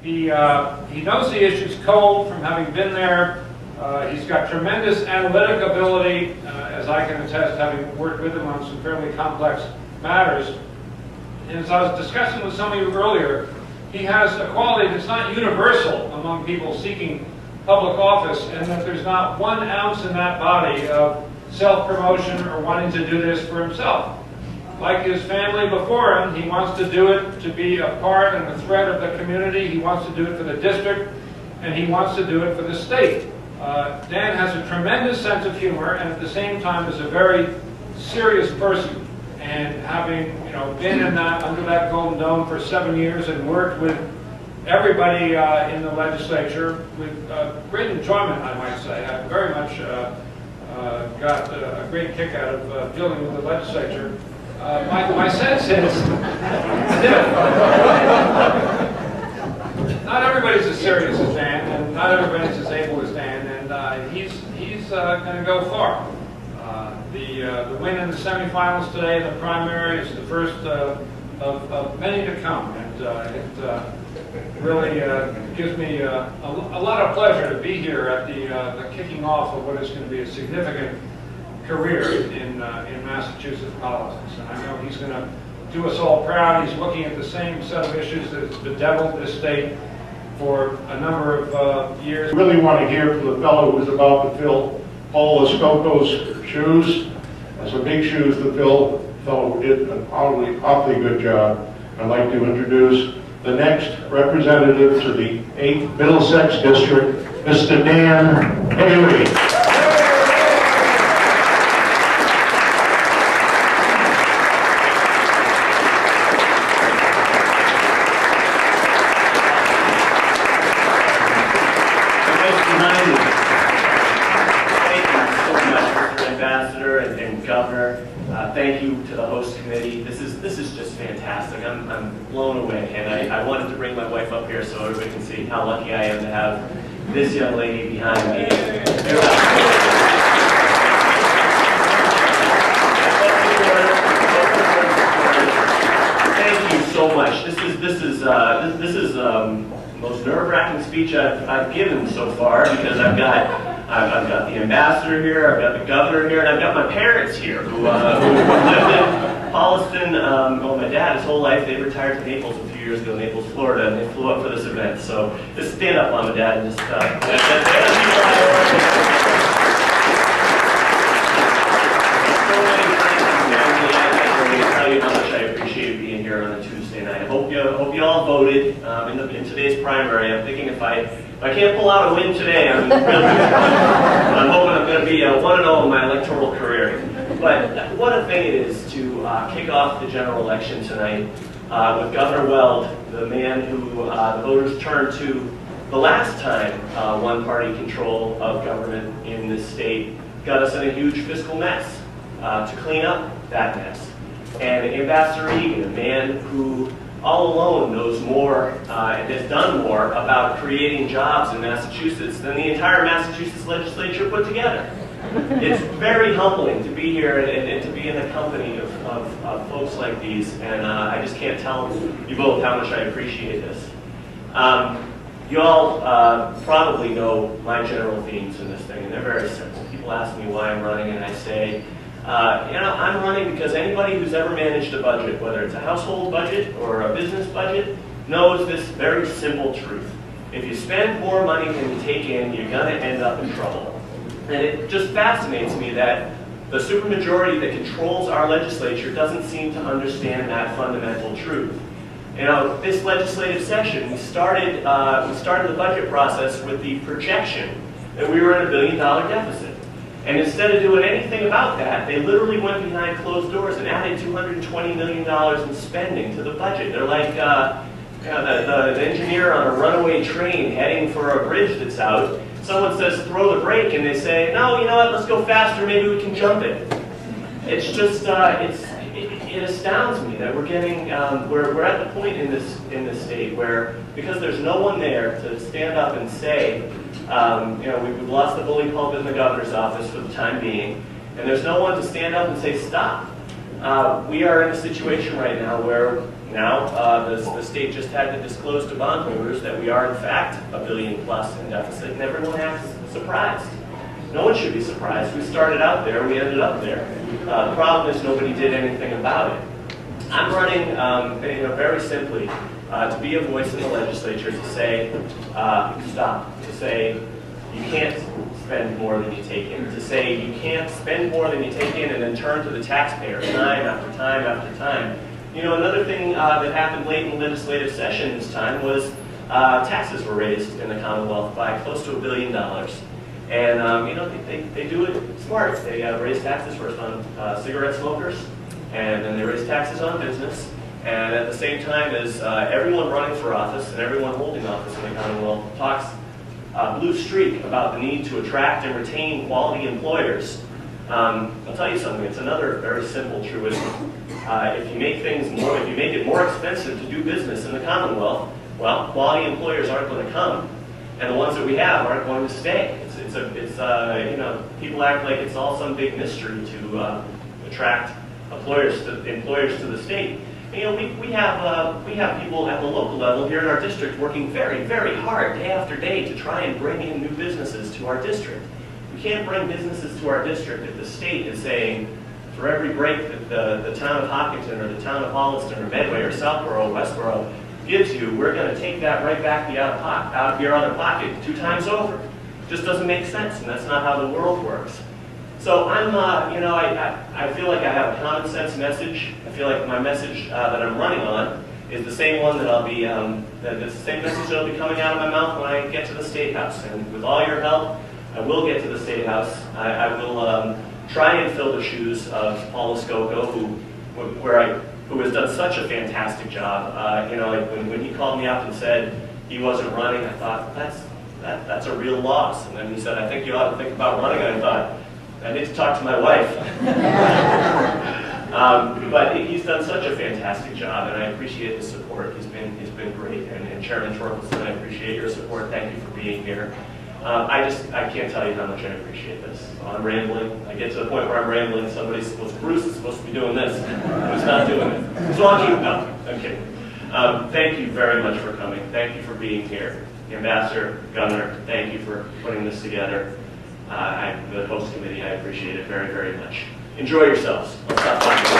He knows the issues cold from having been there. He's got tremendous analytic ability, as I can attest, having worked with him on some fairly complex matters. And as I was discussing with some of you earlier, he has a quality that's not universal among people seeking public office, and that there's not 1 ounce in that body of self-promotion or wanting to do this for himself. Like his family before him, he wants to do it to be a part and a thread of the community. He wants to do it for the district, and he wants to do it for the state. Dan has a tremendous sense of humor, and at the same time is a very serious person. And having been in under that Golden Dome for 7 years and worked with everybody in the legislature with great enjoyment, I might say. I very much got a great kick out of dealing with the legislature. My sense is not everybody's as serious as Dan, and not everybody's as able as Dan, and he's going to go far. The win in the semifinals today, the primary, is the first of many to come, and it really gives me a lot of pleasure to be here at the kicking off of what is going to be a significant career in Massachusetts politics. And I know he's going to do us all proud. He's looking at the same set of issues that has bedeviled this state for a number of years. I really want to hear from the fellow who's about to fill Paul Escoco's shoes. That's some big shoes to fill. The fellow who did an awfully good job. I'd like to introduce the next representative to the 8th Middlesex District, Mr. Dan Haley. Thank you to the host committee. This is just fantastic. I'm blown away, and I wanted to bring my wife up here so everybody can see how lucky I am to have this young lady behind me. Thank you so much. This is the most nerve-wracking speech I've given so far, because I've got the ambassador here, I've got the governor here, and I've got my parents here who lived in Holliston. Well, my dad, his whole life, they retired to Naples a few years ago, Naples, Florida, and they flew up for this event. So just stand up, Mom and Dad, and just let me tell you how much I appreciate being here on a Tuesday night. I hope you all voted in today's primary. I'm thinking if I can't pull out a win today, I'm hoping I'm going to be 1-0 in my electoral career. But what a thing it is to kick off the general election tonight with Governor Weld, the man who the voters turned to the last time one-party control of government in this state got us in a huge fiscal mess, to clean up that mess. And Ambassador Egan, a man who all alone knows more and has done more about creating jobs in Massachusetts than the entire Massachusetts legislature put together. It's very humbling to be here and to be in the company of folks like these, and I just can't tell you both how much I appreciate this. You all probably know my general themes in this thing, and they're very simple. People ask me why I'm running, and I say, I'm running because anybody who's ever managed a budget, whether it's a household budget or a business budget, knows this very simple truth. If you spend more money than you take in, you're going to end up in trouble. And it just fascinates me that the supermajority that controls our legislature doesn't seem to understand that fundamental truth. This legislative session, we started the budget process with the projection that we were in $1 billion deficit. And instead of doing anything about that, they literally went behind closed doors and added $220 million in spending to the budget. They're like the engineer on a runaway train heading for a bridge that's out. Someone says, throw the brake, and they say, no, you know what, let's go faster, maybe we can jump it. It's just, it astounds me that we're at the point in this state where, because there's no one there to stand up and say, we've lost the bully pulpit in the governor's office for the time being, and there's no one to stand up and say, stop. We are in a situation right now where the state just had to disclose to bondholders that we are in fact $1 billion plus in deficit, and everyone acts surprised. No one should be surprised. We started out there, we ended up there. The problem is nobody did anything about it. I'm running, very simply, to be a voice in the legislature to say, stop, to say you can't spend more than you take in, to say you can't spend more than you take in and then turn to the taxpayer time after time after time. You know, another thing that happened late in the legislative session this time was taxes were raised in the Commonwealth by close to $1 billion. And, they do it smart. They raise taxes first on cigarette smokers, and then they raise taxes on business. And at the same time as everyone running for office and everyone holding office in the Commonwealth talks blue streak about the need to attract and retain quality employers. I'll tell you something, it's another very simple truism. If you make it more expensive to do business in the Commonwealth, well, quality employers aren't going to come, and the ones that we have aren't going to stay. People act like it's all some big mystery to attract employers to the state. You know, we have people at the local level here in our district working very, very hard day after day to try and bring in new businesses to our district. We can't bring businesses to our district if the state is saying, for every break that the town of Hopkinton or the town of Holliston or Medway or Southborough or Westborough gives you, we're going to take that right back out of your other pocket 2 times over. It just doesn't make sense, and that's not how the world works. So I'm, I feel like I have a common sense message. I feel like my message that I'm running on is the same one that I'll be, the same message that'll be coming out of my mouth when I get to the State House. And with all your help, I will get to the State House. I will try and fill the shoes of Paul Escoco, who has done such a fantastic job. When he called me up and said he wasn't running, I thought, that's a real loss. And then he said, I think you ought to think about running. And I thought, I need to talk to my wife. But he's done such a fantastic job, and I appreciate his support. He's been great. And Chairman Torkelson, I appreciate your support. Thank you for being here. I can't tell you how much I appreciate this. I'm rambling. I get to the point where I'm rambling. Bruce is supposed to be doing this. Who's not doing it? So I'll keep going. I'm kidding. Thank you very much for coming. Thank you for being here. Ambassador, Governor, thank you for putting this together. The host committee, I appreciate it very, very much. Enjoy yourselves. Let's stop talking.